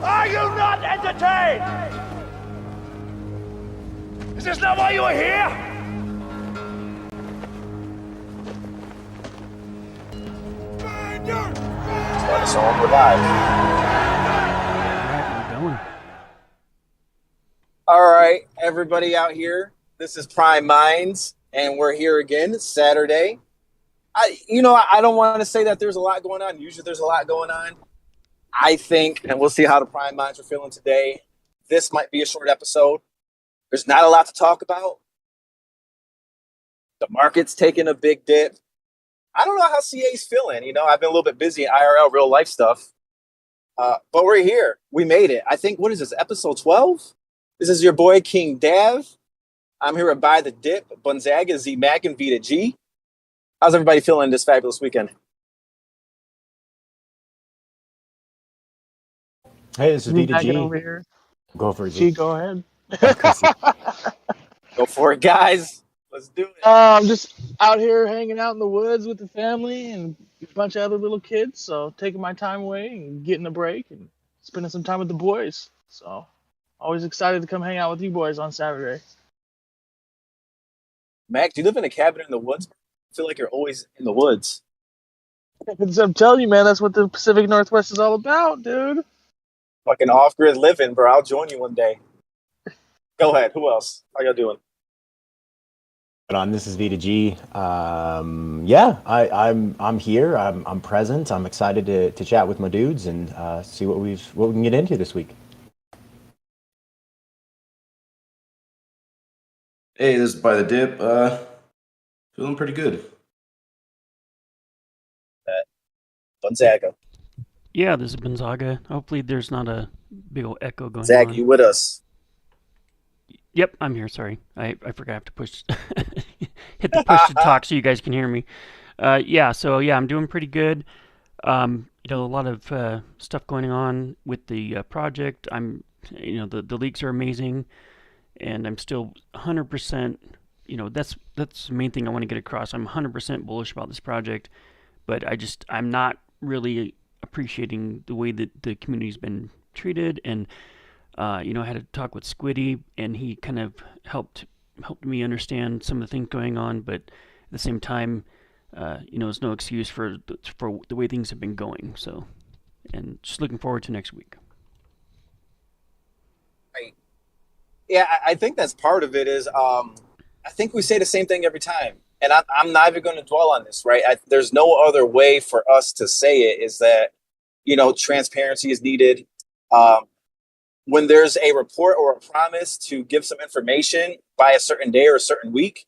Are you not entertained? Is this not why you are here? Start us on, we're live. We're going. All right, everybody out here. This is Prime Minds, and we're here again. It's Saturday. I don't want to say that there's a lot going on. Usually there's a lot going on. I think, and we'll see how the Prime Minds are feeling today. This might be a short episode. There's not a lot to talk about. The market's taking a big dip. I don't know how CA's feeling. I've been a little bit busy in IRL, real life stuff. But we're here. We made it. I think, what is this, episode 12? This is your boy, King Dav. I'm here with Buy the Dip, Gonzaga, Z Mac, and Vita G. How's everybody feeling this fabulous weekend? Hey, this is Vita Back it G. over here. Go for it, G, G. go ahead. Go for it, guys. Let's do it. I'm just out here hanging out in the woods with the family and a bunch of other little kids. So taking my time away and getting a break and spending some time with the boys. So always excited to come hang out with you boys on Saturday. Mac, do you live in a cabin in the woods? I feel like you're always in the woods. I'm telling you, man, that's what the Pacific Northwest is all about, dude. Fucking off-grid living, bro. I'll join you one day. Go ahead. Who else? How y'all doing? This is Vita G. I'm here. I'm present. I'm excited to chat with my dudes and see what we can get into this week. Hey, this is By the Dip. Feeling pretty good. Gonzaga. Yeah, this is Gonzaga. Hopefully there's not a big old echo going Zach, on. you with us? Yep, I'm here. Sorry, I forgot I have to push, hit the push to talk so you guys can hear me. I'm doing pretty good. A lot of stuff going on with the project. The leaks are amazing, and I'm still 100%. That's the main thing I want to get across. I'm 100% bullish about this project, but I'm not really appreciating the way that the community's been treated and. I had a talk with Squiddy, and he kind of helped me understand some of the things going on. But at the same time, it's no excuse for the way things have been going. So, and just looking forward to next week. Right. Yeah, I think that's part of it. Is I think we say the same thing every time, and I'm not even going to dwell on this. Right? There's no other way for us to say it. Is that transparency is needed. When there's a report or a promise to give some information by a certain day or a certain week,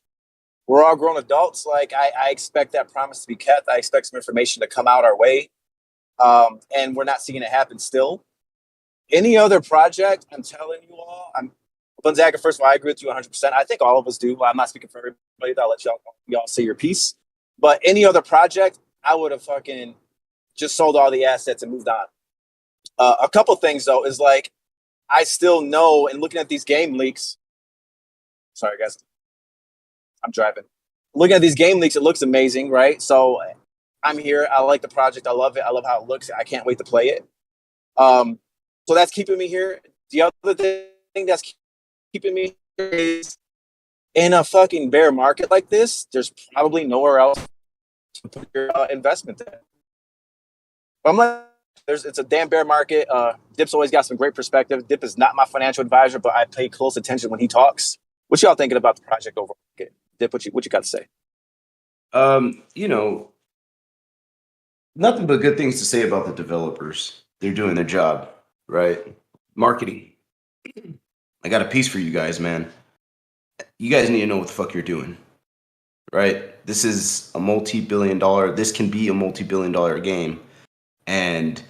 we're all grown adults. Like I expect that promise to be kept. I expect some information to come out our way. And we're not seeing it happen still. Any other project, I'm telling you all, Gonzaga, first of all, I agree with you 100%. I think all of us do. I'm not speaking for everybody. I'll let y'all say your piece. But any other project, I would have fucking just sold all the assets and moved on. A couple things, though, is like, I still know, and looking at these game leaks, sorry guys, I'm driving. Looking at these game leaks, it looks amazing, right? So I'm here. I like the project. I love it. I love how it looks. I can't wait to play it. So that's keeping me here. The other thing that's keeping me here is in a fucking bear market like this, there's probably nowhere else to put your investment in. But I'm like, it's a damn bear market. Dip's always got some great perspective. Dip is not my financial advisor, but I pay close attention when he talks. What y'all thinking about the project overall? Dip, what you got to say? Nothing but good things to say about the developers. They're doing their job, right? Marketing. I got a piece for you guys, man. You guys need to know what the fuck you're doing, right? This is a multi-billion-dollar. This can be a multi-billion-dollar game, and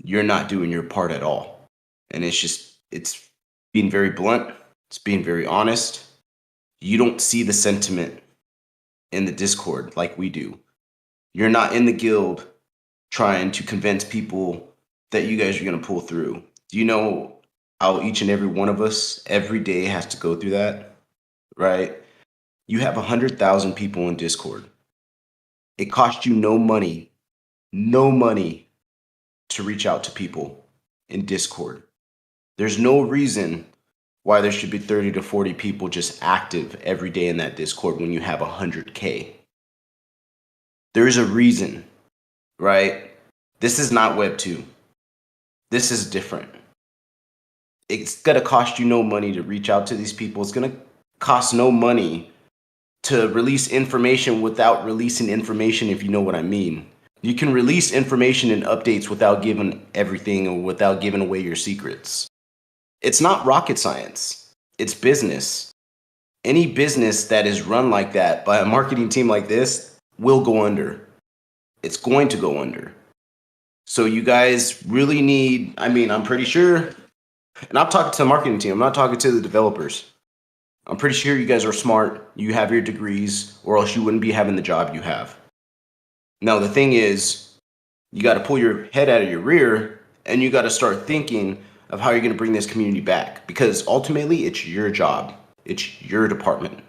you're not doing your part at all. And it's being very blunt. It's being very honest. You don't see the sentiment in the Discord like we do. You're not in the guild trying to convince people that you guys are going to pull through. Do you know how each and every one of us every day has to go through that? Right? You have 100,000 people in Discord. It costs you no money to reach out to people in Discord. There's no reason why there should be 30 to 40 people just active every day in that Discord when you have 100K. There's a reason, right? This is not Web 2. This is different. It's going to cost you no money to reach out to these people. It's going to cost no money to release information without releasing information, if you know what I mean. You can release information and updates without giving everything or without giving away your secrets. It's not rocket science. It's business. Any business that is run like that by a marketing team like this will go under. It's going to go under. So you guys really need, I'm pretty sure, and I'm talking to the marketing team, I'm not talking to the developers. I'm pretty sure you guys are smart, you have your degrees, or else you wouldn't be having the job you have. Now, the thing is, you got to pull your head out of your rear, and you got to start thinking of how you're going to bring this community back. Because ultimately, it's your job. It's your department.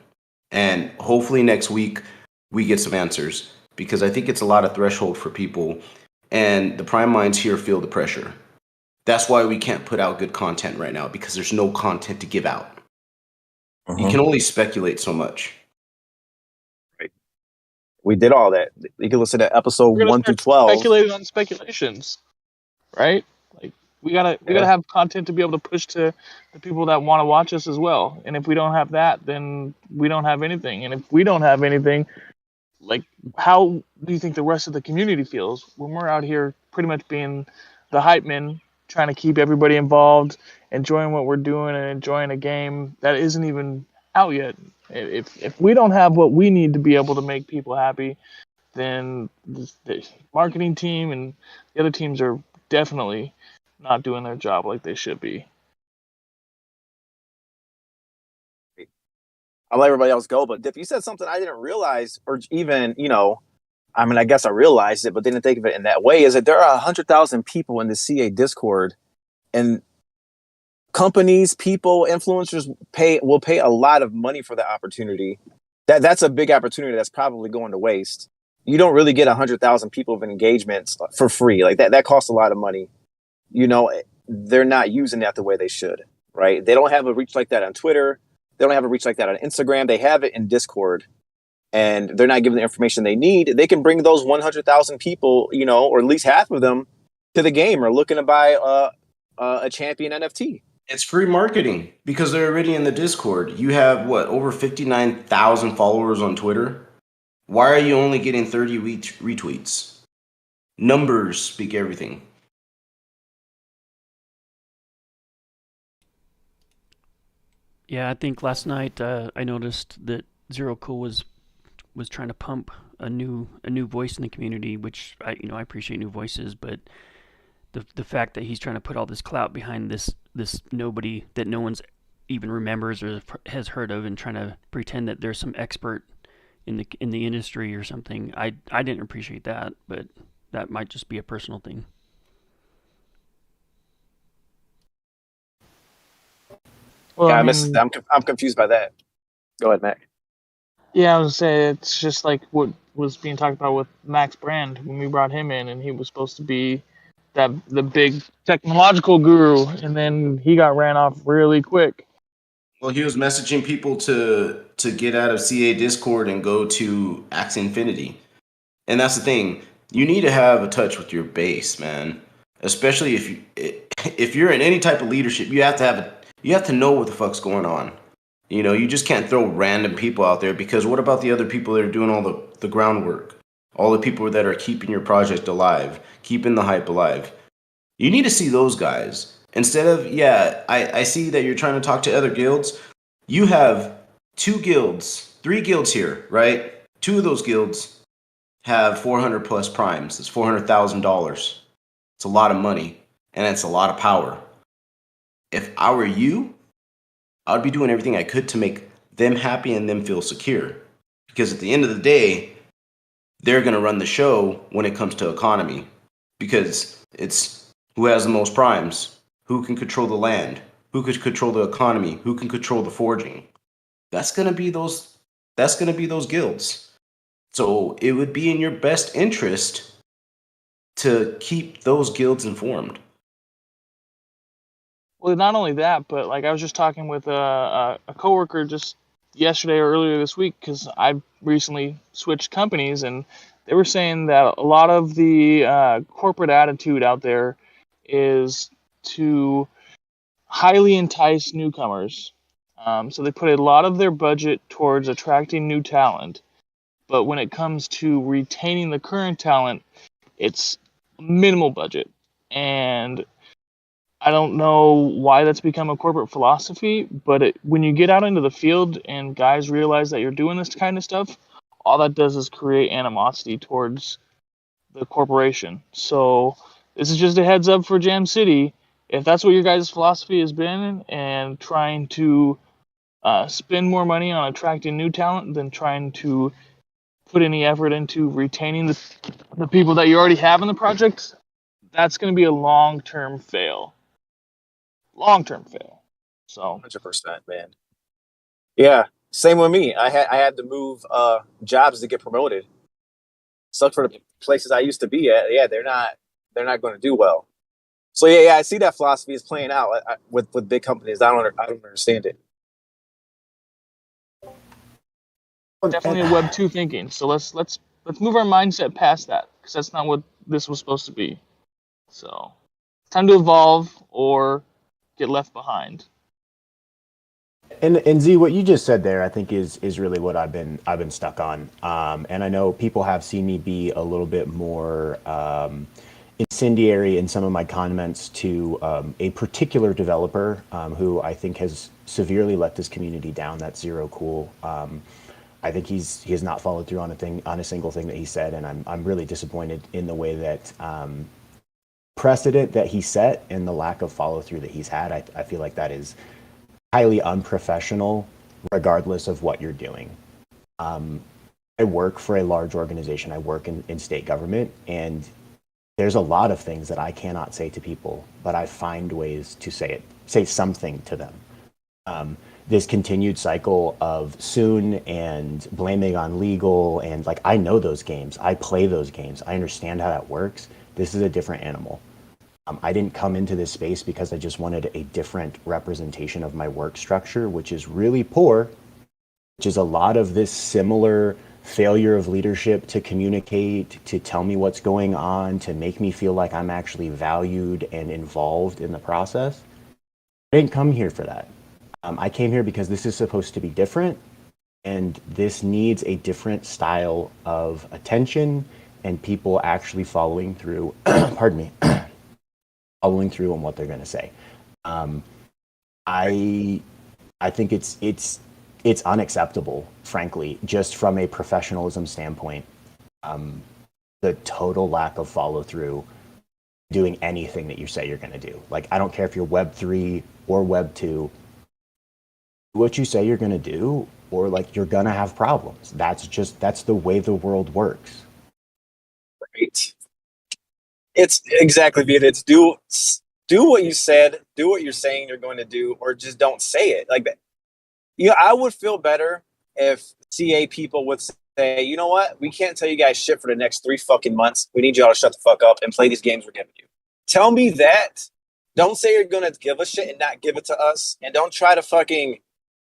And hopefully next week, we get some answers. Because I think it's a lot of threshold for people. And the prime minds here feel the pressure. That's why we can't put out good content right now. Because there's no content to give out. You can only speculate so much. Right. We did all that. You can listen to episode We're gonna 1 through start 12. speculating on speculations, right? Like we gotta have content to be able to push to the people that want to watch us as well. And if we don't have that, then we don't have anything. And if we don't have anything, like how do you think the rest of the community feels when we're out here pretty much being the hype men, trying to keep everybody involved, enjoying what we're doing and enjoying a game that isn't even out yet? If we don't have what we need to be able to make people happy, then the marketing team and the other teams are definitely not doing their job like they should be. I'll let everybody else go. But Dip, you said something I didn't realize, or even, I guess I realized it, but didn't think of it in that way, is that there are 100,000 people in the CA Discord, and companies, people, influencers will pay a lot of money for the opportunity. That's a big opportunity that's probably going to waste. You don't really get 100,000 people of engagements for free. Like that costs a lot of money. They're not using that the way they should, right? They don't have a reach like that on Twitter. They don't have a reach like that on Instagram. They have it in Discord, and they're not giving the information they need. They can bring those 100,000 people, or at least half of them, to the game or looking to buy a champion NFT. It's free marketing because they're already in the Discord. You have over 59,000 followers on Twitter. Why are you only getting 30 retweets? Numbers speak everything. Yeah, I think last night I noticed that Zero Cool was trying to pump a new voice in the community, which I appreciate new voices, but the fact that he's trying to put all this clout behind this nobody that no one's even remembers or has heard of, and trying to pretend that there's some expert in the industry or something, I didn't appreciate that, but that might just be a personal thing. Well, Yeah, I'm confused by that. Go ahead, Mac. Yeah, I was gonna say it's just like what was being talked about with Max Brand when we brought him in, and he was supposed to be the big technological guru, and then he got ran off really quick. Well, he was messaging people to get out of CA Discord and go to Axie Infinity. And that's the thing. You need to have a touch with your base, man. Especially if you're in any type of leadership, you have to know what the fuck's going on. You just can't throw random people out there, because what about the other people that are doing all the groundwork? All the people that are keeping your project alive, keeping the hype alive. You need to see those guys. Instead of, I see that you're trying to talk to other guilds. You have 3 guilds here, right? 2 of those guilds have 400 plus primes. It's $400,000. It's a lot of money, and it's a lot of power. If I were you, I would be doing everything I could to make them happy and them feel secure. Because at the end of the day, they're going to run the show when it comes to economy. Because it's who has the most primes, who can control the land, who can control the economy, who can control the forging. That's going to be those guilds. So it would be in your best interest to keep those guilds informed. Well, not only that, but like I was just talking with a coworker just yesterday or earlier this week because I've recently switched companies, and they were saying that a lot of the corporate attitude out there is to highly entice newcomers. So they put a lot of their budget towards attracting new talent, but when it comes to retaining the current talent, it's minimal budget. And I don't know why that's become a corporate philosophy, but when you get out into the field and guys realize that you're doing this kind of stuff, all that does is create animosity towards the corporation. So this is just a heads up for Jam City. If that's what your guys' philosophy has been, and trying to spend more money on attracting new talent than trying to put any effort into retaining the people that you already have in the project, that's going to be a long-term fail. Long-term fail. So 100%, man. Yeah, same with me. I had to move jobs to get promoted. Sucked for the places I used to be at. Yeah, they're not going to do well. So yeah, I see that philosophy is playing out with big companies. I don't understand it. definitely a Web 2 thinking. So let's move our mindset past that, because that's not what this was supposed to be. So it's time to evolve or get left behind. And Z, what you just said there, I think is really what I've been stuck on. And I know people have seen me be a little bit more incendiary in some of my comments to a particular developer who I think has severely let this community down. That's Zero Cool. I think he has not followed through on a single thing that he said, and I'm really disappointed in the way that precedent that he set and the lack of follow through that he's had. I feel like that is highly unprofessional, regardless of what you're doing. I work for a large organization. I work in state government, and there's a lot of things that I cannot say to people, but I find ways to say something to them. This continued cycle of soon and blaming on legal, and like, I know those games. I play those games. I understand how that works. This is a different animal. I didn't come into this space because I just wanted a different representation of my work structure, which is really poor, which is a lot of this similar failure of leadership to communicate, to tell me what's going on, to make me feel like I'm actually valued and involved in the process. I didn't come here for that. I came here because this is supposed to be different, and this needs a different style of attention and people actually following through, pardon me, following through on what they're going to say. I think it's unacceptable, frankly, just from a professionalism standpoint. The total lack of follow through, doing anything that you say you're going to do. Like, I don't care if you're Web 3 or Web 2. What you say you're going to do, or like, you're going to have problems. That's the way the world works. Right. It's exactly it. It's do what you said, do what you're saying you're going to do, or just don't say it like that. You know, I would feel better if CA people would say, you know what, we can't tell you guys shit for the next 3 fucking months. We need y'all to shut the fuck up and play these games we're giving you. Tell me that. Don't say you're going to give us shit and not give it to us. And don't try to fucking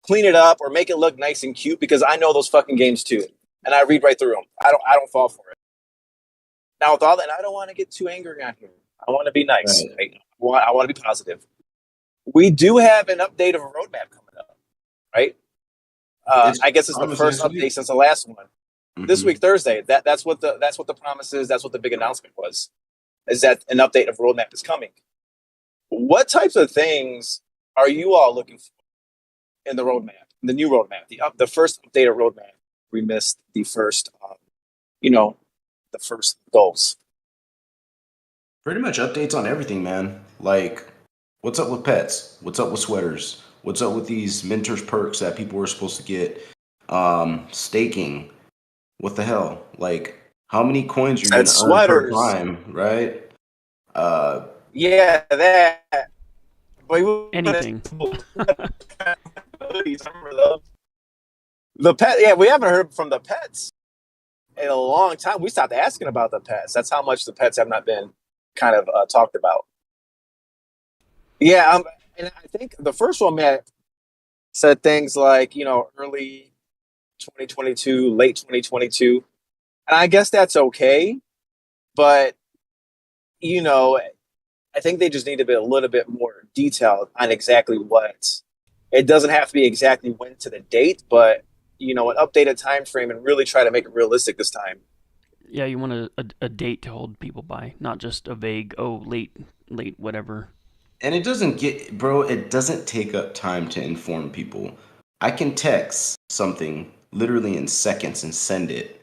clean it up or make it look nice and cute, because I know those fucking games too. And I read right through them. I don't fall for it. Now, with all that, I don't want to get too angry on here. I want to be nice. Right? I want to be positive. We do have an update of a roadmap coming up, right? I guess it's the first update since the last one. Mm-hmm. This week, Thursday. That's what the promise is. That's what the big announcement was. Is that an update of roadmap is coming? What types of things are you all looking for in the roadmap, the new roadmap, the first updated roadmap? We missed the first, the first goals. Pretty much updates on everything, man. Like, what's up with pets? What's up with sweaters? What's up with these mentors perks that people were supposed to get? Staking. What the hell? Like, how many coins are you going to earn per time, right? Yeah, that. Anything. The pet, yeah, we haven't heard from the pets in a long time. We stopped asking about the pets. That's how much the pets have not been kind of talked about. Yeah, And I think the first one, Matt, said things like, early 2022, late 2022. And I guess that's okay. But, you know, I think they just need to be a little bit more detailed on exactly what. It doesn't have to be exactly when to the date, but, an updated time frame and really try to make it realistic this time. Yeah, you want a date to hold people by, not just a vague, oh, late, whatever. And it doesn't get, bro, it doesn't take up time to inform people. I can text something literally in seconds and send it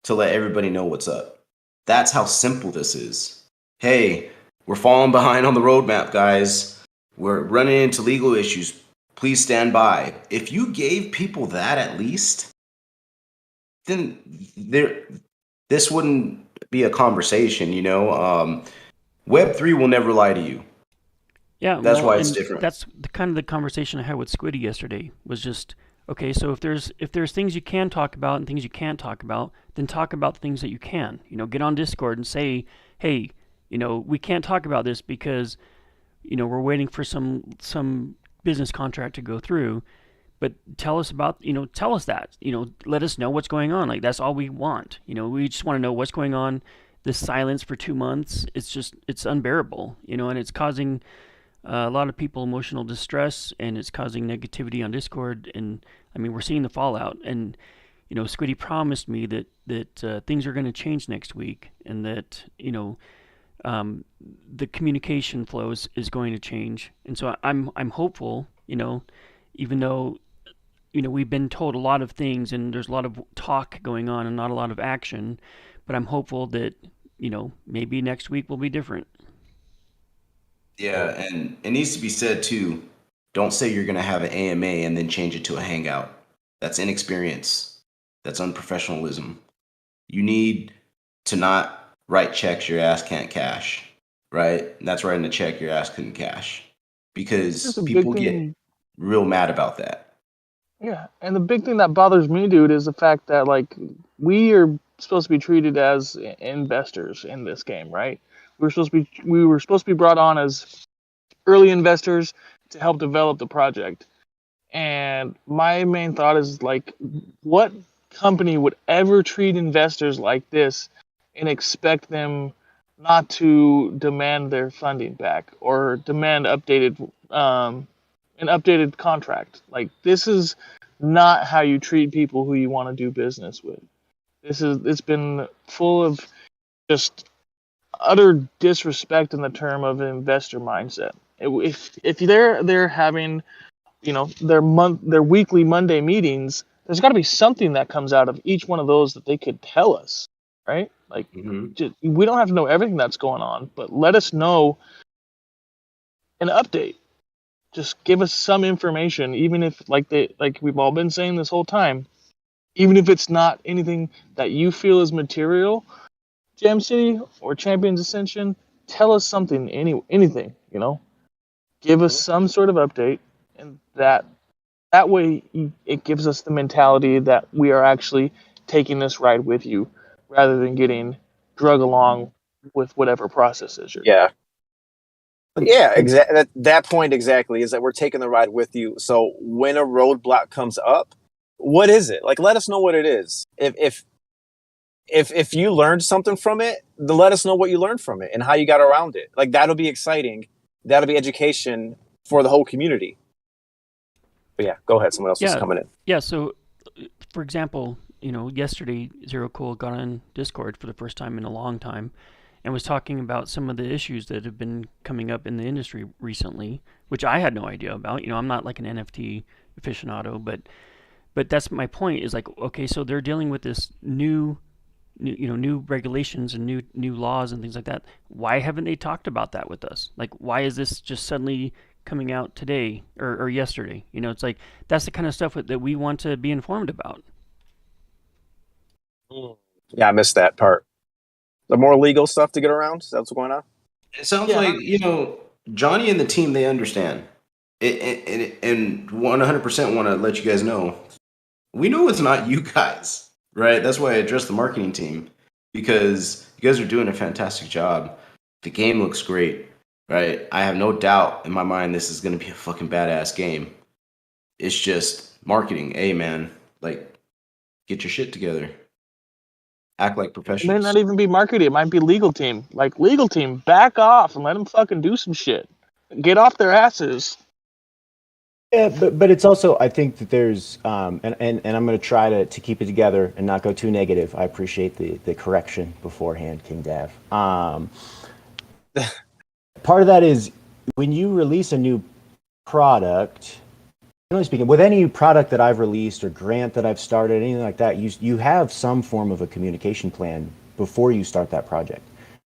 to let everybody know what's up. That's how simple this is. Hey, we're falling behind on the roadmap, guys. We're running into legal issues. Please stand by. If you gave people that at least, then this wouldn't be a conversation, Web3 will never lie to you. Yeah, That's well, why it's and different. that's the kind of the conversation I had with Squiddy yesterday. Was just okay. So if there's things you can talk about and things you can't talk about, then talk about the things that you can. Get on Discord and say, hey, we can't talk about this because we're waiting for some business contract to go through. But tell us about tell us that let us know what's going on. Like that's all we want. We just want to know what's going on. This silence for 2 months, it's unbearable. And it's causing a lot of people emotional distress, and it's causing negativity on Discord. And I mean, we're seeing the fallout. And Squiddy promised me that things are going to change next week, and that the communication flow is going to change. And so I'm hopeful. Even though we've been told a lot of things, and there's a lot of talk going on and not a lot of action, but I'm hopeful that maybe next week will be different. Yeah, and it needs to be said too. Don't say you're going to have an AMA and then change it to a hangout. That's inexperience. That's unprofessionalism. You need to not write checks your ass can't cash, right? And that's writing a check your ass couldn't cash Just because a big people get thing. real mad about that. Yeah, and the big thing that bothers me, dude, is the fact that like we are supposed to be treated as investors in this game, right? We were supposed to be brought on as early investors to help develop the project. And my main thought is like, what company would ever treat investors like this and expect them not to demand their funding back or demand an updated contract? Like this is not how you treat people who you want to do business with. It's been full of just utter disrespect in the term of an investor mindset. If they're having their weekly Monday meetings, there's got to be something that comes out of each one of those that they could tell us, right? Like, we don't have to know everything that's going on, but let us know an update. Just give us some information, even if like we've all been saying this whole time, even if it's not anything that you feel is material, Jam City or Champions Ascension, tell us something, anything, give us some sort of update, and that way it gives us the mentality that we are actually taking this ride with you rather than getting drug along with whatever processes you're going. Yeah. Yeah, exactly. That point exactly is that we're taking the ride with you. So when a roadblock comes up, what is it? Like, let us know what it is. If you learned something from it, then let us know what you learned from it and how you got around it. Like that'll be exciting. That'll be education for the whole community. But yeah, go ahead. Someone else was Yeah, coming in. yeah. So, for example, yesterday Zero Cool got on Discord for the first time in a long time, and was talking about some of the issues that have been coming up in the industry recently, which I had no idea about. I'm not like an NFT aficionado, but that's my point. Is like, okay, so they're dealing with this new regulations and new laws and things like that. Why haven't they talked about that with us? Like, why is this just suddenly coming out today or yesterday? It's like that's the kind of stuff that we want to be informed about. Yeah, I missed that part. The more legal stuff to get around. Is that what's going on? It sounds Yeah. like, Johnny and the team, they understand. And 100% want to let you guys know. We know it's not you guys, right? That's why I addressed the marketing team, because you guys are doing a fantastic job. The game looks great. right? I have no doubt in my mind this is going to be a fucking badass game. It's just marketing. Hey, man, like, get your shit together. Act like It may professionals. not even be marketing. It might be legal team. Like, legal team, back off and let them fucking do some shit. Get off their asses. Yeah, but it's also, I think that there's and I'm going to try to keep it together and not go too negative. I appreciate the correction beforehand, King Dav. Part of that is when you release a new product, generally speaking, with any product that I've released or grant that I've started, anything like that, you have some form of a communication plan before you start that project.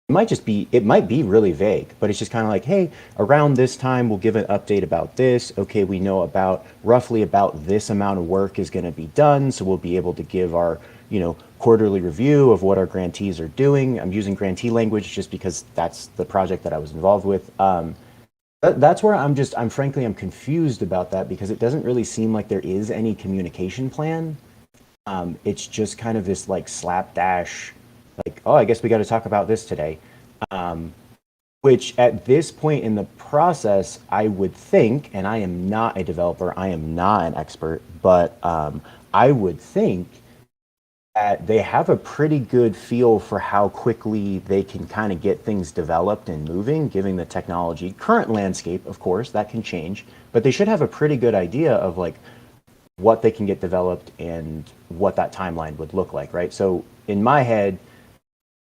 It might be really vague, but it's just kind of like, hey, around this time we'll give an update about this. Okay, we know about roughly about this amount of work is going to be done, so we'll be able to give our, quarterly review of what our grantees are doing. I'm using grantee language just because that's the project that I was involved with. That's where I'm confused about that because it doesn't really seem like there is any communication plan. It's just kind of this like slapdash, like, oh, I guess we got to talk about this today. Which at this point in the process, I would think, and I am not a developer, I am not an expert, but I would think that they have a pretty good feel for how quickly they can kind of get things developed and moving, given the technology. Current landscape, of course, that can change, but they should have a pretty good idea of like what they can get developed and what that timeline would look like, right? So in my head,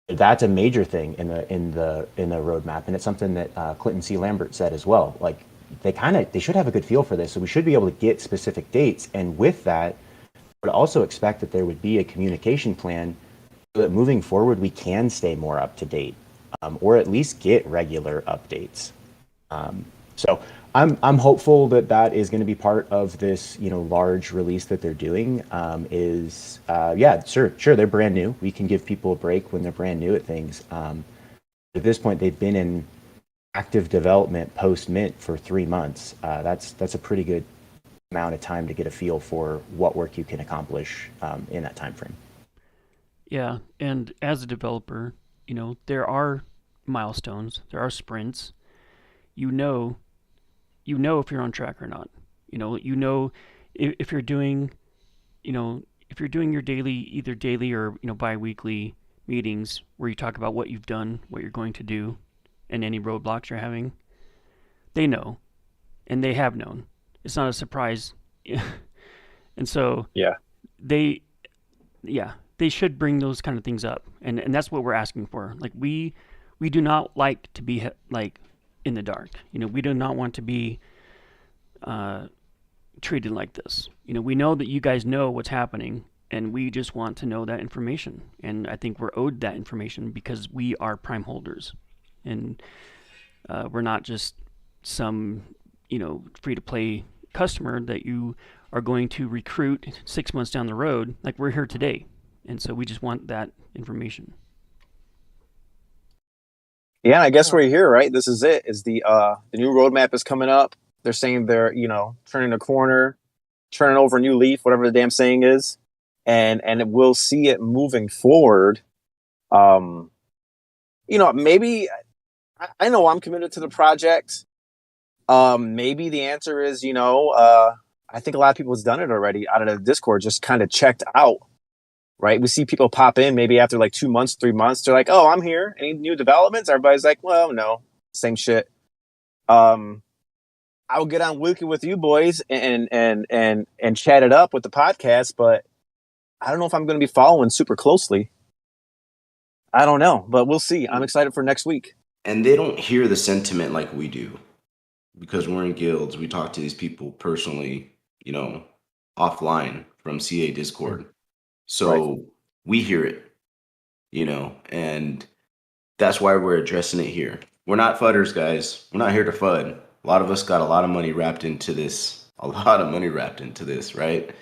that's a major thing in the roadmap, and it's something that Clinton C. Lambert said as well. Like they should have a good feel for this, so we should be able to get specific dates, and with that, I would also expect that there would be a communication plan so that moving forward we can stay more up to date, or at least get regular updates. So I'm hopeful that that is going to be part of this, large release that they're doing. Yeah, sure, they're brand new. We can give people a break when they're brand new at things. At this point, they've been in active development post mint for 3 months. That's a pretty good amount of time to get a feel for what work you can accomplish in that time frame. Yeah, and as a developer, there are milestones, there are sprints. You know if you're on track or not. If you're doing, if you're doing your either daily or bi-weekly meetings where you talk about what you've done, what you're going to do, and any roadblocks you're having. They know, and they have known. It's not a surprise, and so Yeah. they should bring those kind of things up, and that's what we're asking for. Like we do not like to be like in the dark. We do not want to be treated like this. We know that you guys know what's happening, and we just want to know that information. And I think we're owed that information because we are prime holders, and we're not just some free to play customer that you are going to recruit 6 months down the road. Like we're here today, and so we just want that information. Yeah, and I guess we're here, right? This is it. Is the new roadmap is coming up. They're saying they're turning a corner, turning over a new leaf, whatever the damn saying is, and we'll see it moving forward. Maybe I know I'm committed to the project. Maybe the answer is I think a lot of people has done it already out of the Discord, just kind of checked out. Right, we see people pop in maybe after like 2 months, 3 months. They're like, "Oh, I'm here. Any new developments?" Everybody's like, "Well, no, same shit." I'll get on Wiki with you boys and chat it up with the podcast, but I don't know if I'm going to be following super closely. I don't know, but we'll see. I'm excited for next week. And they don't hear the sentiment like we do because we're in guilds. We talk to these people personally, offline from CA Discord. So we hear it, and that's why we're addressing it here. We're not fudders, guys. We're not here to FUD. A lot of us got a lot of money wrapped into this. Right?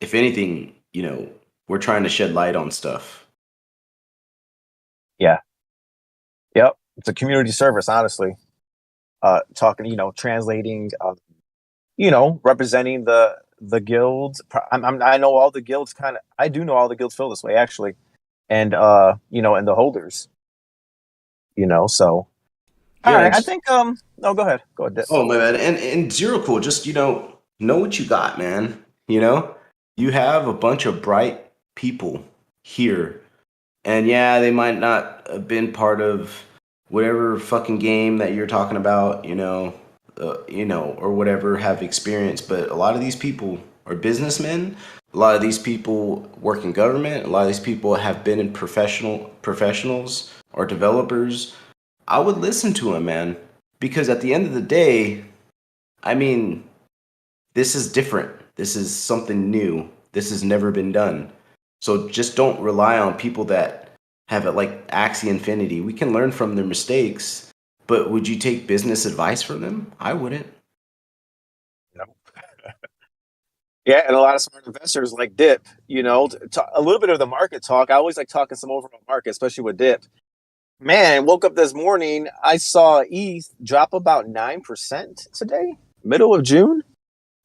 If anything, we're trying to shed light on stuff. Yeah. Yep. It's a community service, honestly. Talking, translating, representing the guilds. I know all the guilds I do know all the guilds feel this way actually. And and the holders. So All Yeah. right, I think no, go ahead, Dip. Oh my bad. And zero cool. Just know what you got, man. You have a bunch of bright people here, and yeah, they might not have been part of whatever fucking game that you're talking about, or whatever have experience. But a lot of these people are businessmen. A lot of these people work in government. A lot of these people have been in professionals or developers. I would listen to them, man, because at the end of the day, I mean, this is different. This is something new. This has never been done. So just don't rely on people that have it like Axie Infinity. We can learn from their mistakes, but would you take business advice from them? I wouldn't. No. Yeah, and a lot of smart investors like Dip, a little bit of the market talk. I always like talking some overall market, especially with Dip. Man, woke up this morning, I saw ETH drop about 9% today, middle of June.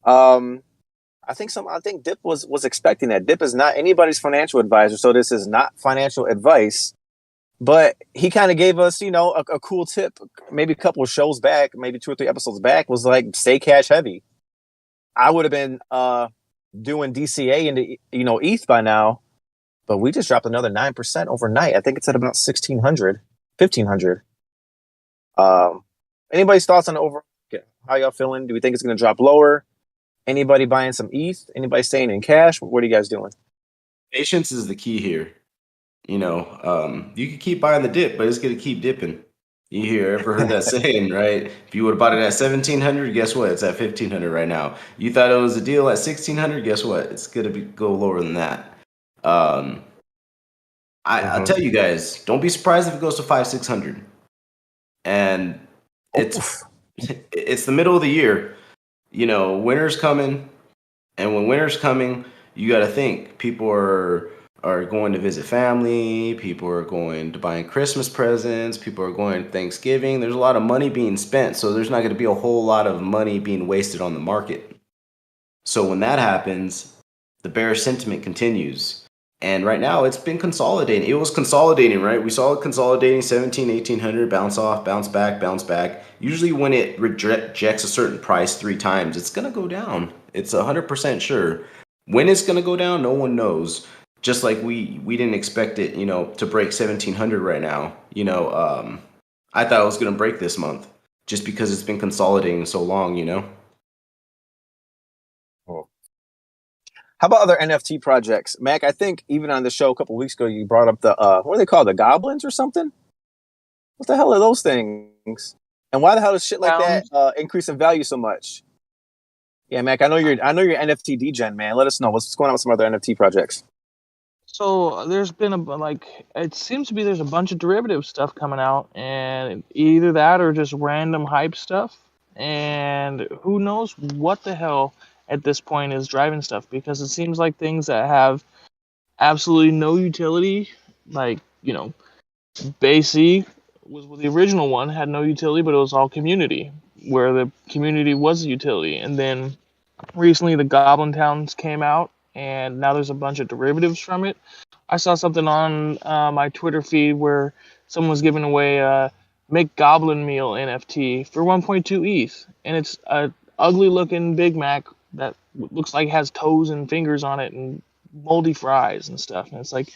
I think Dip was expecting that. Dip is not anybody's financial advisor, so this is not financial advice. But he kind of gave us, a cool tip, maybe a couple of shows back, maybe 2 or 3 episodes back, was like stay cash heavy. I would have been doing DCA into ETH by now, but we just dropped another 9% overnight. I think it's at about 1,600, 1,500. Anybody's thoughts on the overall? How y'all feeling? Do we think it's going to drop lower? Anybody buying some ETH? Anybody staying in cash? What are you guys doing? Patience is the key here. You can keep buying the dip, but it's gonna keep dipping. Ever heard that saying, right? If you would have bought it at 1,700, guess what? It's at 1,500 right now. You thought it was a deal at 1,600, guess what? It's gonna go lower than that. I'll tell you guys, don't be surprised if it goes to 500-600. And it's the middle of the year. Winter's coming, and when winter's coming, you got to think people are going to visit family, people are going to buying Christmas presents, people are going to Thanksgiving. There's a lot of money being spent, so there's not going to be a whole lot of money being wasted on the market. So when that happens, the bearish sentiment continues. And right now it's been consolidating. It was consolidating, right? We saw it consolidating 1,700, 1,800, bounce off, bounce back, bounce back. Usually when it rejects a certain price 3 times, it's going to go down. It's 100% sure. When it's going to go down, no one knows. Just like we didn't expect it, to break 1,700 right now. I thought it was going to break this month just because it's been consolidating so long, How about other NFT projects? Mac, I think even on the show a couple weeks ago, you brought up the, what are they called? The goblins or something? What the hell are those things? And why the hell does shit like that increase in value so much? Yeah, Mac, I know you're NFT degen, man. Let us know what's going on with some other NFT projects. So there's been it seems to be there's a bunch of derivative stuff coming out, and either that or just random hype stuff. And who knows what the hell at this point is driving stuff, because it seems like things that have absolutely no utility, like, Base was the original one, had no utility, but it was all community, where the community was the utility. And then recently the Goblin Towns came out, and now there's a bunch of derivatives from it. I saw something on my Twitter feed where someone was giving away a Make Goblin Meal NFT for 1.2 ETH, and it's a ugly looking Big Mac that looks like it has toes and fingers on it and moldy fries and stuff. And it's like,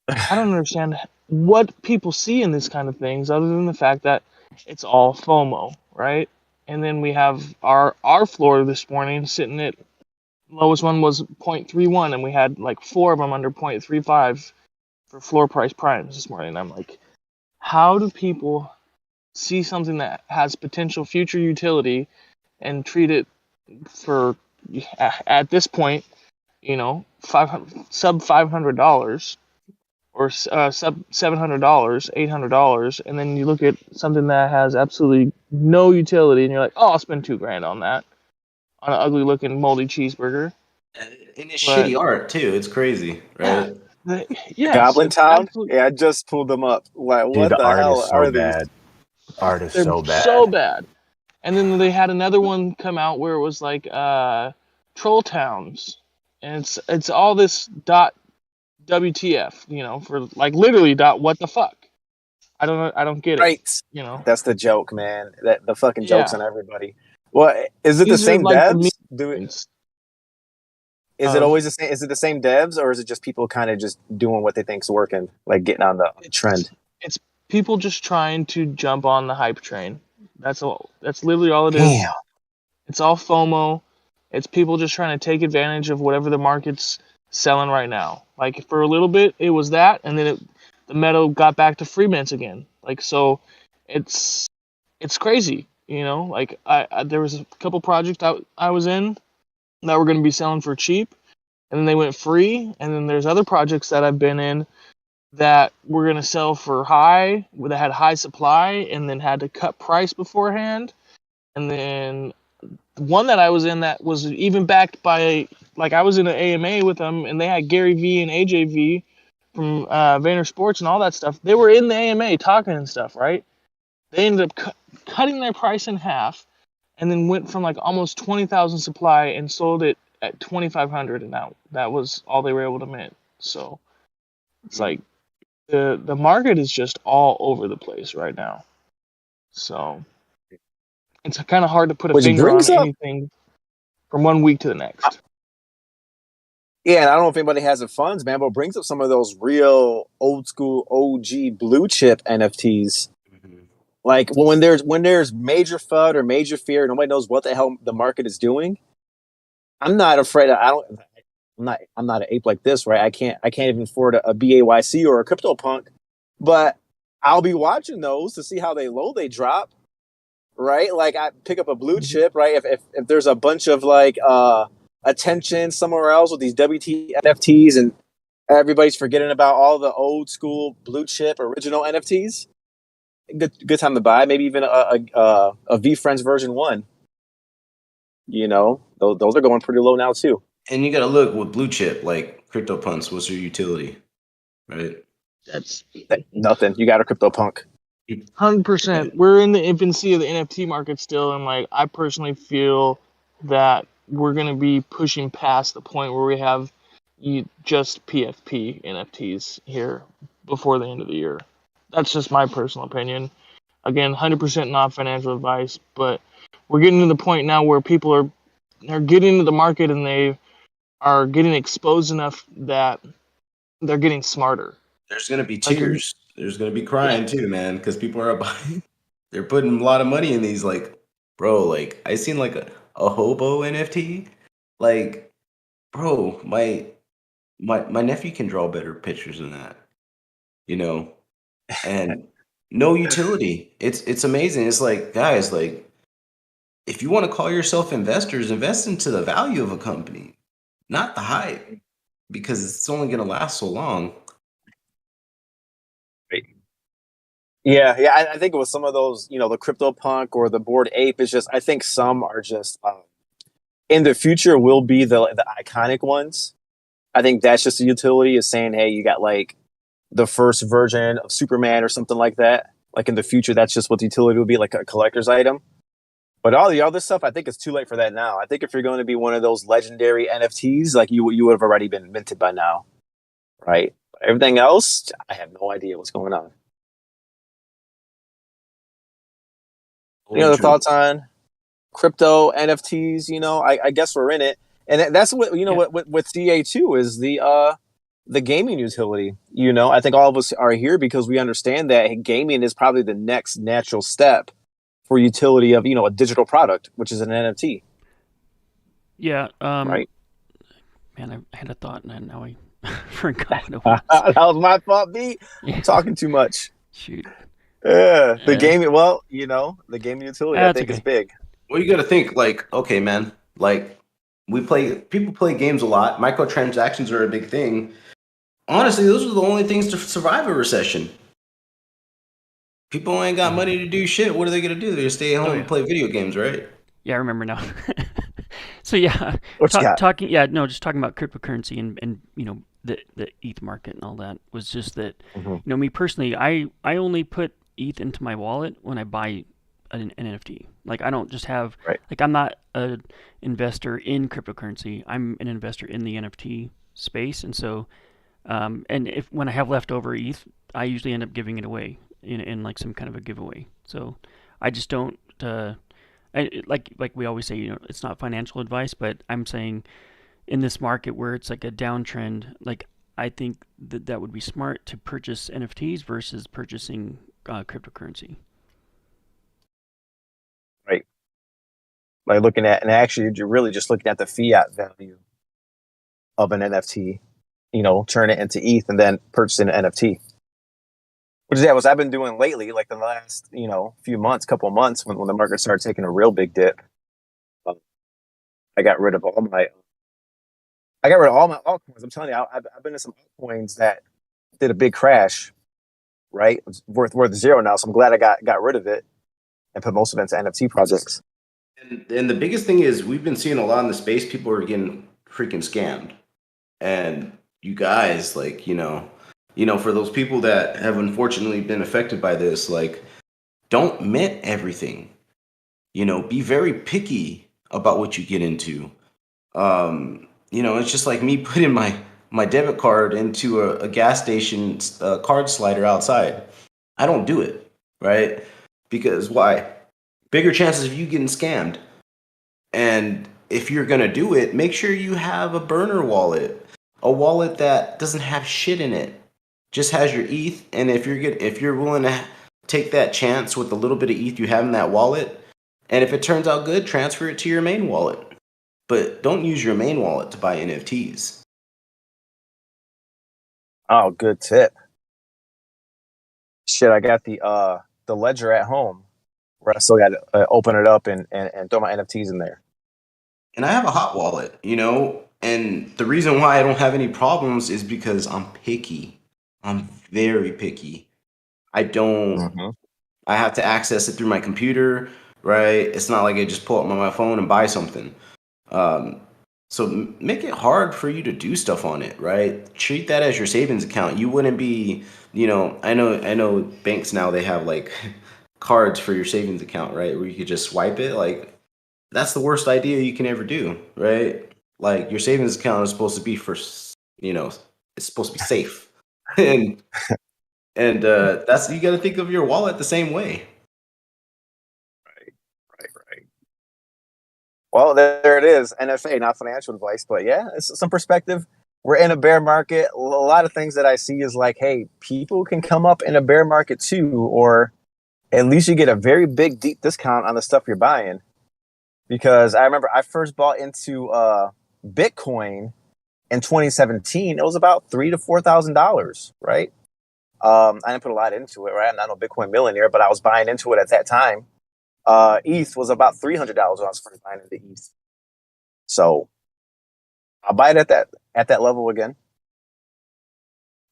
I don't understand what people see in these kind of things other than the fact that it's all FOMO, right? And then we have our floor this morning sitting at, lowest one was 0.31, and we had like 4 of them under 0.35 for floor price primes this morning. And I'm like, how do people see something that has potential future utility and treat it for, at this point, sub $500 or sub $700, $800, and then you look at something that has absolutely no utility, and you're like, oh, I'll spend $2,000 on that, on an ugly looking moldy cheeseburger. And it's shitty art too. It's crazy, right? Yes, Goblin it's Town? absolutely, Yeah, I just pulled them up. Like, Dude, what the the art hell is so are bad. these? Art is they're so bad. so bad. And then they had another one come out where it was like Troll Towns, and it's all this dot WTF, for like literally dot what the fuck. I don't get it. Right. You know? That's the joke, man. That the fucking joke's Yeah. on everybody. Well, is it the These are same like the devs? means Is it of always the same? Is it the same devs, or is it just people kind of just doing what they think's working, like getting on the trend? it's people just trying to jump on the hype train. That's all. That's literally all it is. Damn. It's all FOMO. It's people just trying to take advantage of whatever the market's selling right now. Like for a little bit, it was that, and then the metal got back to free mints again. Like so, it's crazy. You know, like there was a couple projects I was in that were going to be selling for cheap, and then they went free. And then there's other projects that I've been in that were going to sell for high, that had high supply, and then had to cut price beforehand. And then one that I was in that was even backed by, like, I was in an AMA with them, and they had Gary V and AJV from Vayner Sports and all that stuff. They were in the AMA talking and stuff, right? They ended up cutting their price in half, and then went from like almost 20,000 supply and sold it at 2,500, and that was all they were able to mint. So it's like the market is just all over the place right now. So it's kind of hard to put a Which finger on brings up, anything from one week to the next. yeah, and I don't know if anybody has the funds, man, but it brings up some of those real old school OG blue chip NFTs. Like when there's major FUD or major fear, nobody knows what the hell the market is doing. I'm not afraid. I'm not an ape like this, right? I can't even afford a BAYC or a CryptoPunk, but I'll be watching those to see how they drop, right? Like I pick up a blue chip, right? If there's a bunch of like attention somewhere else with these WT NFTs and everybody's forgetting about all the old school blue chip original NFTs, good time to buy. Maybe even a VFriends version 1. You know, those are going pretty low now too. And you got to look with blue chip, like CryptoPunks, what's your utility, right? That's Nothing. You got a CryptoPunk. 100%. We're in the infancy of the NFT market still, and like I personally feel that we're gonna be pushing past the point where we have just PFP NFTs here before the end of the year. That's just my personal opinion. Again, 100% not financial advice, but we're getting to the point now where people are getting into the market and they are getting exposed enough that they're getting smarter. There's going to be Like, tears. There's going to be crying too, man, because people are buying, they're putting a lot of money in these. Like, bro, like I seen like a hobo NFT. Like, bro, my nephew can draw better pictures than that, you know, and no utility. It's amazing. It's like, guys, like if you want to call yourself investors, invest into the value of a company, not the hype, because it's only going to last so long. Yeah, I think it was some of those, you know, the CryptoPunk or the Bored Ape is just. I think some are just in the future will be the iconic ones. I think that's just the utility is saying, hey, you got like the first version of Superman or something like that. Like in the future, that's just what the utility will be, like a collector's item. But all the other stuff, I think it's too late for that now. I think if you're going to be one of those legendary NFTs, like you would have already been minted by now, right? But everything else, I have no idea what's going on. Any other thoughts on crypto NFTs? You know, I guess we're in it, and that's what you know. Yeah. With CA2 is the gaming utility. You know, I think all of us are here because we understand that gaming is probably the next natural step for utility of, you know, a digital product, which is an NFT. Yeah. Right. Man, I had a thought and now I forgot what it was. That was my fault, B. Yeah. I'm talking too much. Shoot. Yeah, the Yeah. gaming. Well, you know, the gaming utility, I That's think, is okay. big. Well, you got to think like, okay, man, like people play games a lot. Microtransactions are a big thing. Honestly, those are the only things to survive a recession. People ain't got money to do shit. What are they gonna do? They're gonna stay at home Oh, yeah. and play video games, right? Yeah, I remember now. So yeah, What you got? talking. Yeah, no, just talking about cryptocurrency and you know the ETH market and all that was just that. Mhm. You know, me personally, I only put ETH into my wallet when I buy an NFT. Like I don't just have Right. like I'm not an investor in cryptocurrency. I'm an investor in the NFT space, and so and if when I have leftover ETH, I usually end up giving it away. in like some kind of a giveaway. So I just don't. Like we always say, it's not financial advice, but I'm saying in this market where it's like a downtrend, like I think that would be smart to purchase NFTs versus purchasing cryptocurrency. Right. Like looking at, and actually you're really just looking at the fiat value of an NFT, turn it into ETH and then purchasing an NFT. Which is what I've been doing lately, like the last, few months, couple of months when the market started taking a real big dip. I got rid of all my altcoins. I'm telling you, I've been in some altcoins that did a big crash, right? It's worth zero now. So I'm glad I got rid of it and put most of it into NFT projects. And the biggest thing is we've been seeing a lot in the space. People are getting freaking scammed, and you guys, like, for those people that have unfortunately been affected by this, like, don't mint everything. Be very picky about what you get into. It's just like me putting my debit card into a gas station card slider outside. I don't do it, right? Because why? Bigger chances of you getting scammed. And if you're gonna do it, make sure you have a burner wallet, a wallet that doesn't have shit in it, just has your ETH. And if you're willing to take that chance with the little bit of ETH you have in that wallet, and if it turns out good, transfer it to your main wallet. But don't use your main wallet to buy NFTs. Oh, good tip. Shit, I got the ledger at home where I still got to open it up and throw my NFTs in there. And I have a hot wallet, and the reason why I don't have any problems is because I'm picky. I'm very picky. I don't, Mm-hmm. I have to access it through my computer, right? It's not like I just pull up my phone and buy something. Um, so make it hard for you to do stuff on it, right? Treat that as your savings account. You wouldn't be, I know banks now, they have like cards for your savings account, right? Where you could just swipe it. Like, that's the worst idea you can ever do, right? Like, your savings account is supposed to be it's supposed to be safe. and that's, you got to think of your wallet the same way. Right. Well, there it is. NFA, not financial advice, but yeah, it's some perspective. We're in a bear market. A lot of things that I see is like, hey, people can come up in a bear market too, or at least you get a very big, deep discount on the stuff you're buying. Because I remember I first bought into Bitcoin in 2017. It was about $3,000 to $4,000, right? I didn't put a lot into it, right? I'm not a Bitcoin millionaire, but I was buying into it at that time. ETH was about $300 when I was first buying into ETH. So I'll buy it at that level again.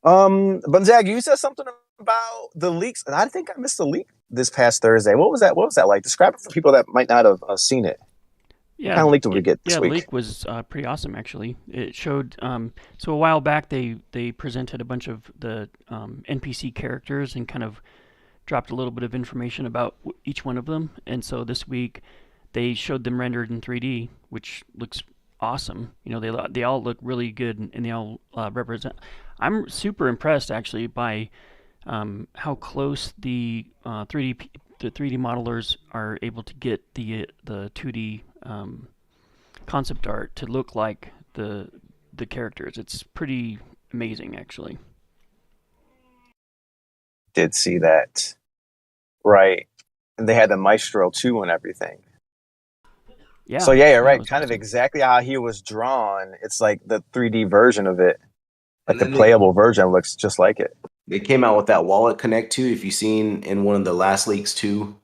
But Zach, you said something about the leaks, and I think I missed the leak this past Thursday. What was that? What was that like? Describe it for people that might not have seen it. Yeah, What kind of leak did we get this the week? leak was pretty awesome actually. It showed so a while back they presented a bunch of the NPC characters and kind of dropped a little bit of information about each one of them. And so this week they showed them rendered in 3D, which looks awesome. They all look really good and they all represent. I'm super impressed actually by how close the 3D modelers are able to get the 2D concept art to look like the characters. It's pretty amazing, actually. Did see that, right? And they had the Maestro too and everything. Yeah. So yeah, you're that right. was Kind of awesome. exactly how he was drawn. It's like the 3D version of it, like And the then playable version looks just like it. they came out with that wallet connect too. If you've seen in one of the last leaks too,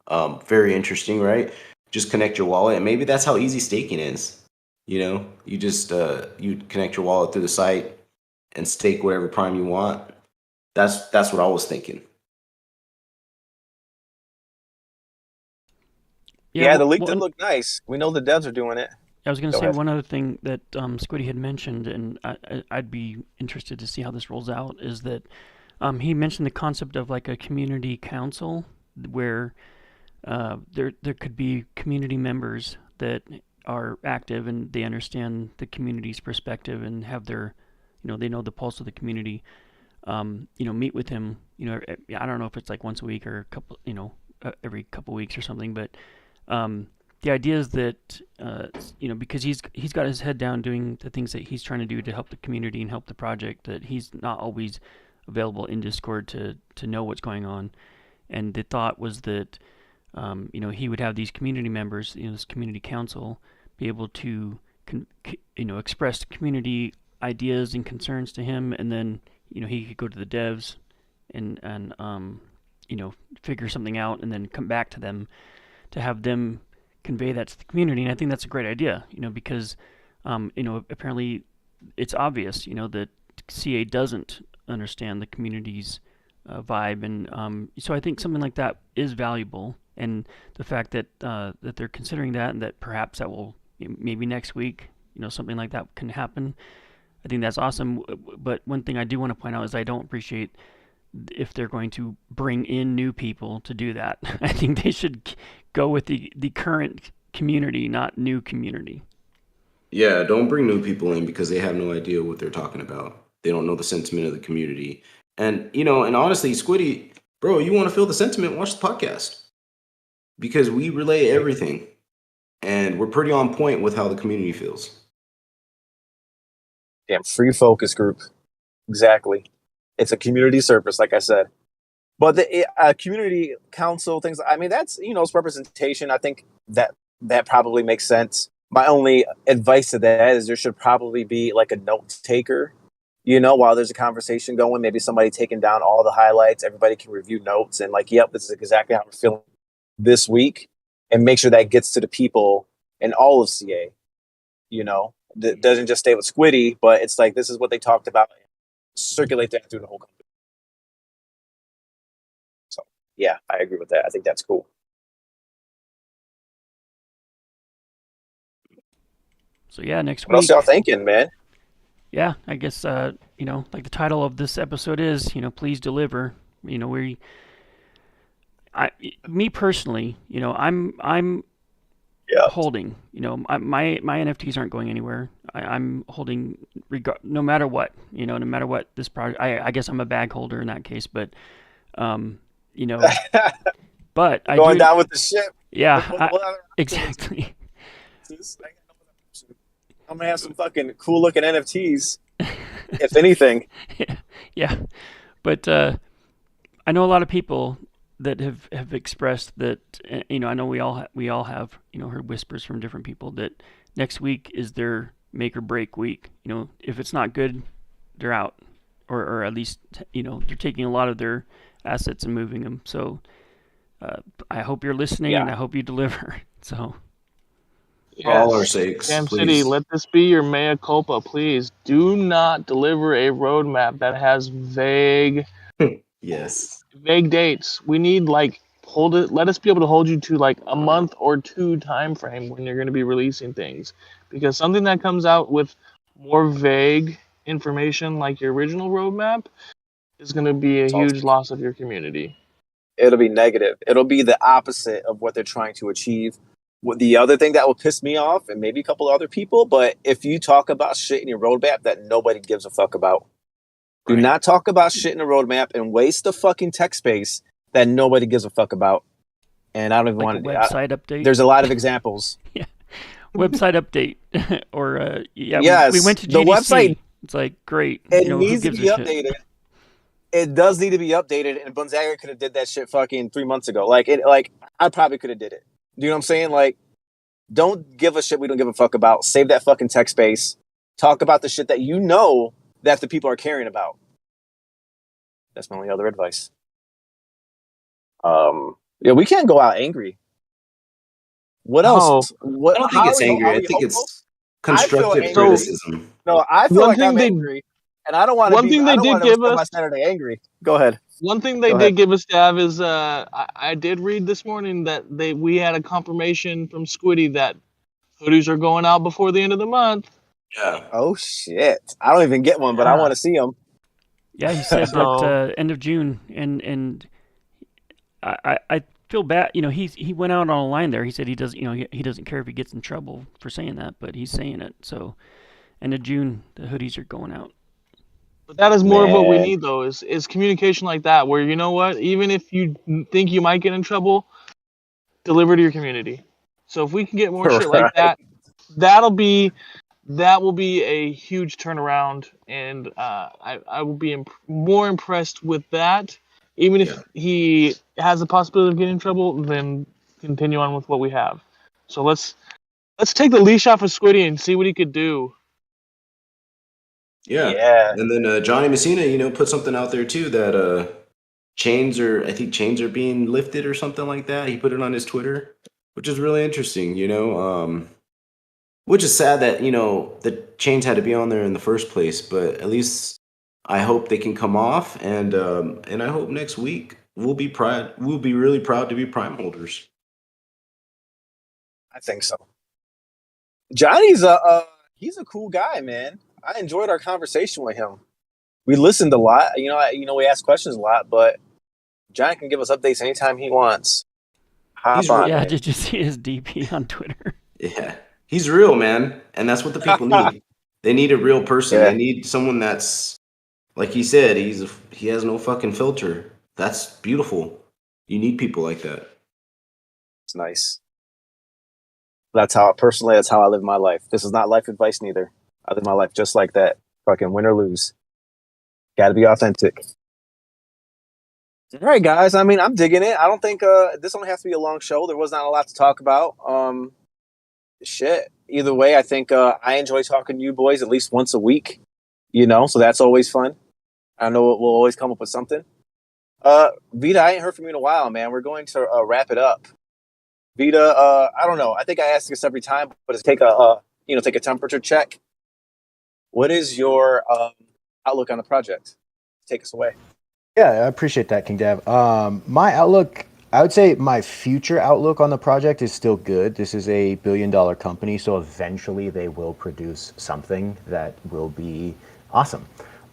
very interesting, right? Just connect your wallet, and maybe that's how easy staking is. You just you connect your wallet through the site and stake whatever prime you want. That's what I was thinking. Yeah, the leak did look nice. We know the devs are doing it. I was going to Go say ahead. one other thing that Squiddy had mentioned, and I'd be interested to see how this rolls out, is that he mentioned the concept of like a community council where there could be community members that are active and they understand the community's perspective and have their, they know the pulse of the community. meet with him. I don't know if it's like once a week or a couple, every couple weeks or something. But the idea is that because he's got his head down doing the things that he's trying to do to help the community and help the project, that he's not always available in Discord to know what's going on. And the thought was that he would have these community members, this community council, be able to express community ideas and concerns to him, and then he could go to the devs and figure something out, and then come back to them to have them convey that to the community. And I think that's a great idea, because apparently it's obvious, that CA doesn't understand the community's vibe, and so I think something like that is valuable. And the fact that that they're considering that, and that perhaps that will maybe next week, something like that can happen. I think that's awesome. But one thing I do want to point out is I don't appreciate if they're going to bring in new people to do that. I think they should go with the current community, not new community. Yeah, don't bring new people in because they have no idea what they're talking about. They don't know the sentiment of the community. And, and honestly, Squiddy, bro, you want to feel the sentiment, watch the podcast. Because we relay everything. And we're pretty on point with how the community feels. Damn, free focus group. Exactly. It's a community service, like I said. But the community council things, I mean, that's, it's representation. I think that probably makes sense. My only advice to that is there should probably be like a note taker, while there's a conversation going, maybe somebody taking down all the highlights. Everybody can review notes and like, yep, this is exactly how we're feeling this week, and make sure that gets to the people in all of CA. That doesn't just stay with Squiddy, but it's like, this is what they talked about. Circulate that through the whole company. So yeah, I agree with that. I think that's cool. So yeah, next What else week. y'all thinking, man? Yeah, I guess like the title of this episode is, please deliver. Me personally, I'm holding. My NFTs aren't going anywhere. I'm holding no matter what. No matter what this project. I guess I'm a bag holder in that case, but but I going down with the ship. Yeah, exactly. I'm gonna have some fucking cool looking NFTs, if anything. Yeah, but I know a lot of people that have expressed that. I know we all have heard whispers from different people that next week is their make or break week. If it's not good, they're out, or at least they're taking a lot of their assets and moving them. So I hope you're listening, and I hope you deliver. So. For all our sakes, Cam please. City, let this be your mea culpa, please. Do not deliver a roadmap that has vague dates. We need let us be able to hold you to like a month or two time frame when you're going to be releasing things, because something that comes out with more vague information like your original roadmap is going to be a huge loss of your community. It'll be negative. It'll be the opposite of what they're trying to achieve. The other thing that will piss me off, and maybe a couple other people, but if you talk about shit in your roadmap that nobody gives a fuck about, do not talk about shit in a roadmap and waste the fucking tech space that nobody gives a fuck about. And I don't even want to. Website update. There's a lot of examples. Yeah, website update, or yes, we went to GDC. The website. It's like great. It needs to be updated. It does need to be updated, and Gonzaga could have did that shit fucking 3 months ago. I probably could have did it. Do you know what I'm saying? Like, don't give a shit we don't give a fuck about. Save that fucking tech space. Talk about the shit that that the people are caring about. That's my only other advice. We can't go out angry. What else? I don't think it's angry. I think it's constructive criticism. No, I feel like I'm angry, and I don't want to. One thing they did give us my Saturday angry. Go ahead. One thing they did give us, Stav, is I did read this morning that we had a confirmation from Squiddy that hoodies are going out before the end of the month. Yeah. Oh shit! I don't even get one, but I want to see them. Yeah, he said that end of June, and I feel bad. He went out on a line there. He said he doesn't care if he gets in trouble for saying that, but he's saying it. So, end of June, the hoodies are going out. But that is more of what we Man, need, though, is communication like that, where you know what, even if you think you might get in trouble, deliver to your community. So if we can get more shit like right. that, that'll be that will be a huge turnaround, and I will be more impressed with that. Even Yeah. if he has the possibility of getting in trouble, then continue on with what we have. So let's take the leash off of Squiddy and see what he could do. Yeah. Yeah. And then Johnny Messina, put something out there too that I think chains are being lifted or something like that. He put it on his Twitter, which is really interesting, which is sad that, the chains had to be on there in the first place, but at least I hope they can come off and I hope next week we'll be really proud to be prime holders. I think so. Johnny's he's a cool guy, man. I enjoyed our conversation with him. We listened a lot. We asked questions a lot, but Johnny can give us updates anytime he wants. Hop He's on, Yeah, man. did you see his DP on Twitter? Yeah. He's real, man. And that's what the people need. They need a real person. They Yeah, need someone that's like he said, he has no fucking filter. That's beautiful. You need people like that. it's nice. That's how I live my life. This is not life advice neither. I live my life just like that. Fucking win or lose. Got to be authentic. All right, guys. I mean, I'm digging it. I don't think this only has to be a long show. There was not a lot to talk about. Shit. Either way, I think I enjoy talking to you boys at least once a week. So that's always fun. I know we'll always come up with something. Vita, I ain't heard from you in a while, man. We're going to wrap it up. Vita, I don't know. I think I ask this every time, but it's take a temperature check. What is your outlook on the project? Take us away. Yeah, I appreciate that, King Dab. My outlook, I would say my future outlook on the project is still good. This is a billion-dollar company, so eventually they will produce something that will be awesome.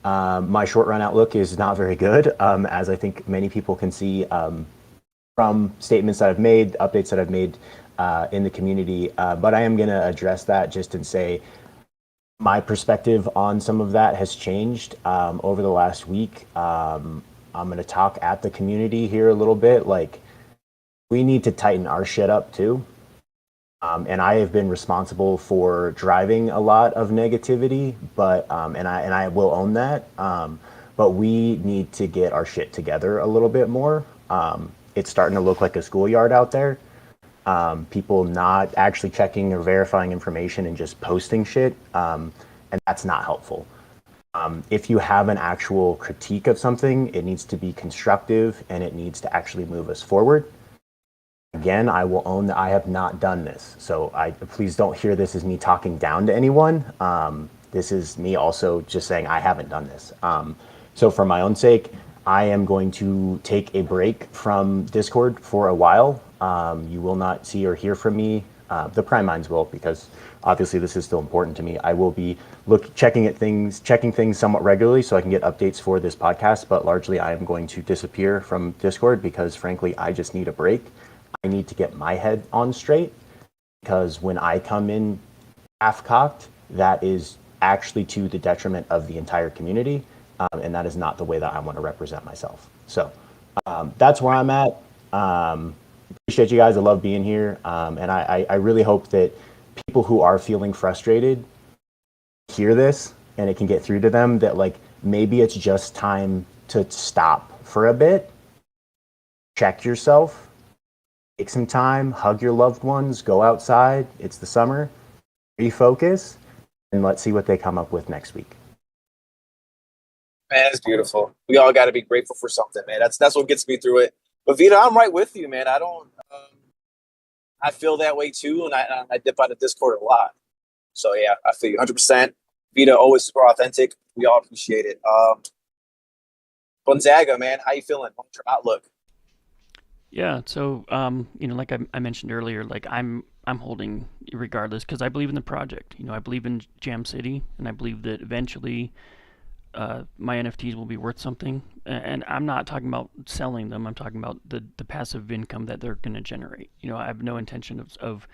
My short-run outlook is not very good, as I think many people can see from statements that I've made, updates that I've made in the community. But I am going to address that just and say my perspective on some of that has changed over the last week. I'm going to talk at the community here a little bit. Like, we need to tighten our shit up too. And I have been responsible for driving a lot of negativity, but and I will own that. But we need to get our shit together a little bit more. It's starting to look like a schoolyard out there. People not actually checking or verifying information and just posting shit, and that's not helpful. If you have an actual critique of something, it needs to be constructive and it needs to actually move us forward. Again, I will own that I have not done this. So please don't hear this as me talking down to anyone. This is me also just saying I haven't done this. So for my own sake, I am going to take a break from Discord for a while. You will not see or hear from me. The Prime Minds will, because obviously this is still important to me. I will be checking things somewhat regularly so I can get updates for this podcast, but largely I am going to disappear from Discord because frankly, I just need a break. I need to get my head on straight, because when I come in half-cocked, that is actually to the detriment of the entire community, and that is not the way that I want to represent myself. So that's where I'm at. Appreciate you guys. I love being here, and I really hope that people who are feeling frustrated hear this and it can get through to them that, like, maybe it's just time to stop for a bit, check yourself, take some time, hug your loved ones, go outside. It's the summer. Refocus, and let's see what they come up with next week. Man, it's beautiful. We all got to be grateful for something, man. That's what gets me through it. But Vita, I'm right with you, man. I don't. I feel that way too, and I dip out of Discord a lot. So yeah, I feel you 100%. Vita, always super authentic. We all appreciate it. Gonzaga, man, how you feeling? What's your outlook? Yeah, so like I mentioned earlier, like I'm holding regardless because I believe in the project. I believe in Jam City, and I believe that eventually my NFTs will be worth something. And I'm not talking about selling them. I'm talking about the passive income that they're going to generate. I have no intention of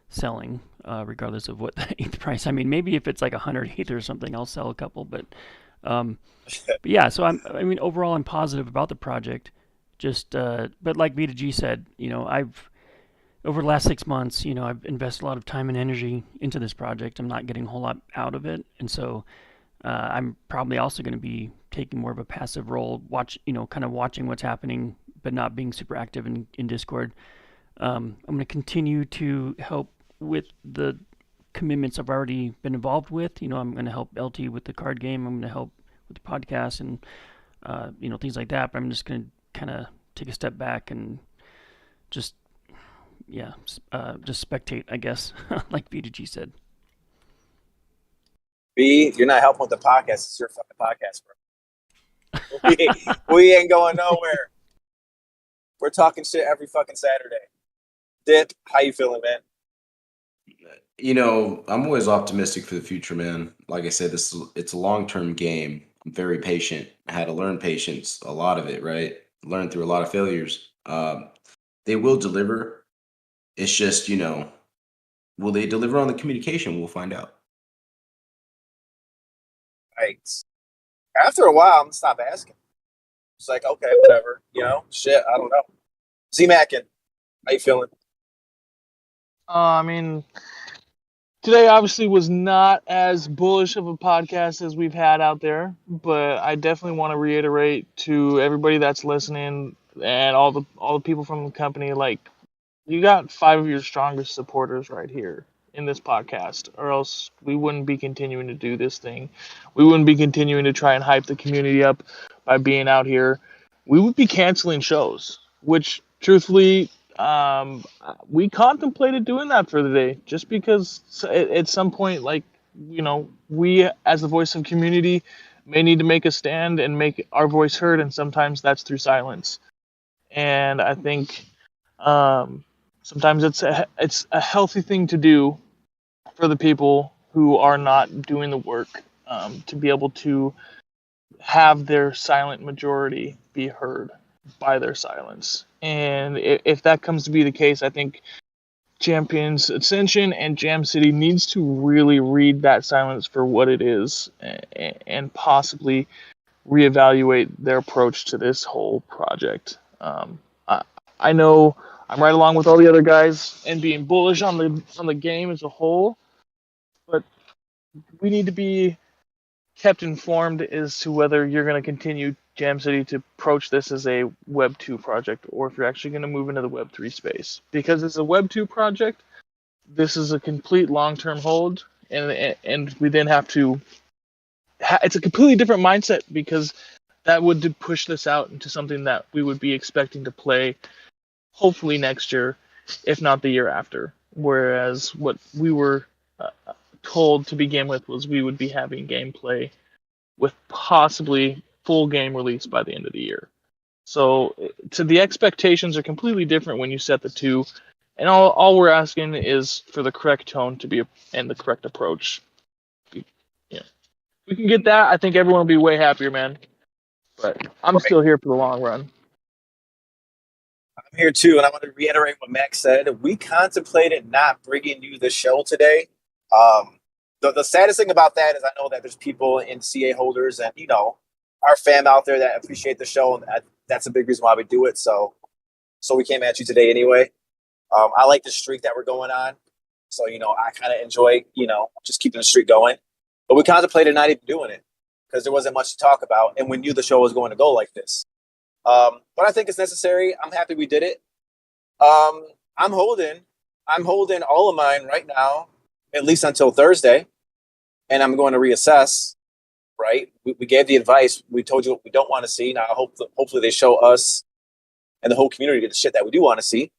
selling, regardless of what the ETH price. I mean, maybe if it's like 100 ETH or something, I'll sell a couple, but But yeah, so I mean, overall, I'm positive about the project. Just, but like B2G said, over the last 6 months, I've invested a lot of time and energy into this project. I'm not getting a whole lot out of it, and so I'm probably also going to be taking more of a passive role, kind of watching what's happening, but not being super active in Discord. I'm going to continue to help with the commitments I've already been involved with. I'm going to help LT with the card game. I'm going to help with the podcast and things like that. But I'm just going to kind of take a step back and just just spectate, I guess, like B2G said. B, you're not helping with the podcast. It's your fucking podcast, bro. we ain't going nowhere. We're talking shit every fucking Saturday. Dip, how you feeling, man? I'm always optimistic for the future, man. Like I said, it's a long-term game. I'm very patient. I had to learn patience, a lot of it, right? Learn through a lot of failures. They will deliver. It's just, will they deliver on the communication? We'll find out. Right. After a while, I'm gonna stop asking. It's like, okay, whatever. Shit, I don't know. Z-Mackin, how you feeling? I mean, today obviously was not as bullish of a podcast as we've had out there, but I definitely want to reiterate to everybody that's listening and all the people from the company, like, you got 5 of your strongest supporters right here in this podcast, or else we wouldn't be continuing to do this thing. We wouldn't be continuing to try and hype the community up by being out here. We would be canceling shows, which truthfully, we contemplated doing that for the day, just because at some point, like, we as the voice of community may need to make a stand and make our voice heard, and sometimes that's through silence. And I think sometimes it's a healthy thing to do for the people who are not doing the work, to be able to have their silent majority be heard by their silence. And if that comes to be the case, I think Champions Ascension and Jam City needs to really read that silence for what it is, and possibly reevaluate their approach to this whole project. I know I'm right along with all the other guys and being bullish on the game as a whole, but we need to be kept informed as to whether you're going to continue Jam City to approach this as a Web 2 project, or if you're actually going to move into the Web 3 space. Because it's a Web 2 project, this is a complete long-term hold, and we then have to. It's a completely different mindset, because that would push this out into something that we would be expecting to play hopefully next year, if not the year after. Whereas what we were told to begin with was we would be having gameplay with possibly full game release by the end of the year. So the expectations are completely different when you set the two, and all we're asking is for the correct tone to be and the correct approach. Yeah, we can get that. I think everyone will be way happier, man. But I'm still here for the long run. I'm here too, and I want to reiterate what Max said. We contemplated not bringing you the show today. The saddest thing about that is I know that there's people in CA holders and our fam out there that appreciate the show, and that's a big reason why we do it. So we came at you today anyway. I like the streak that we're going on, so I kind of enjoy just keeping the streak going. But we contemplated not even doing it because there wasn't much to talk about, and we knew the show was going to go like this. But I think it's necessary. I'm happy we did it. I'm holding all of mine right now, at least until Thursday, and I'm going to reassess. Right? We gave the advice. We told you what we don't want to see. Now, hopefully, they show us and the whole community the shit that we do want to see.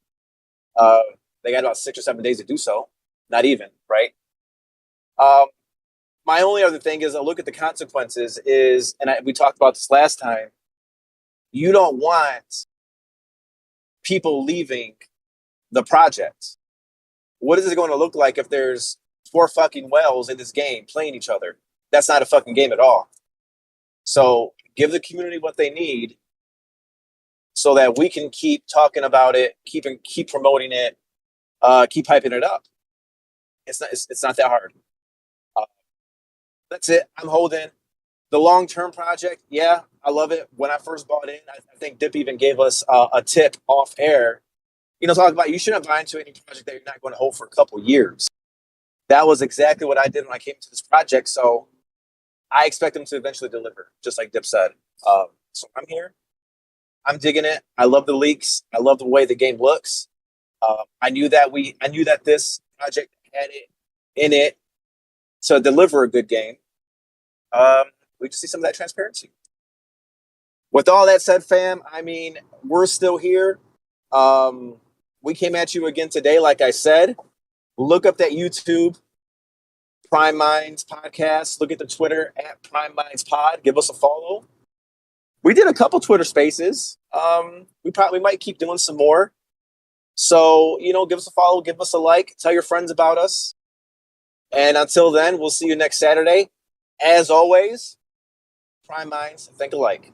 They got about 6 or 7 days to do so. Not even, right? My only other thing is a look at the consequences. We talked about this last time. You don't want people leaving the project. What is it going to look like if there's 4 fucking whales in this game playing each other? That's not a fucking game at all. So give the community what they need so that we can keep talking about it, keep promoting it, keep hyping it up. It's not that hard. That's it. I'm holding. The long-term project, yeah, I love it. When I first bought in, I think Dip even gave us a tip off air. Talk about you shouldn't buy into any project that you're not going to hold for a couple years. That was exactly what I did when I came to this project. So I expect them to eventually deliver, just like Dip said. So I'm here. I'm digging it. I love the leaks. I love the way the game looks. I knew that this project had it in it to deliver a good game. We just see some of that transparency. With all that said, fam, I mean, we're still here. We came at you again today, like I said. Look up that YouTube Prime Minds podcast. Look at the Twitter at Prime Minds Pod. Give us a follow. We did a couple Twitter spaces. We might keep doing some more. So, give us a follow, give us a like, tell your friends about us. And until then, we'll see you next Saturday. As always, Prime Minds, think alike.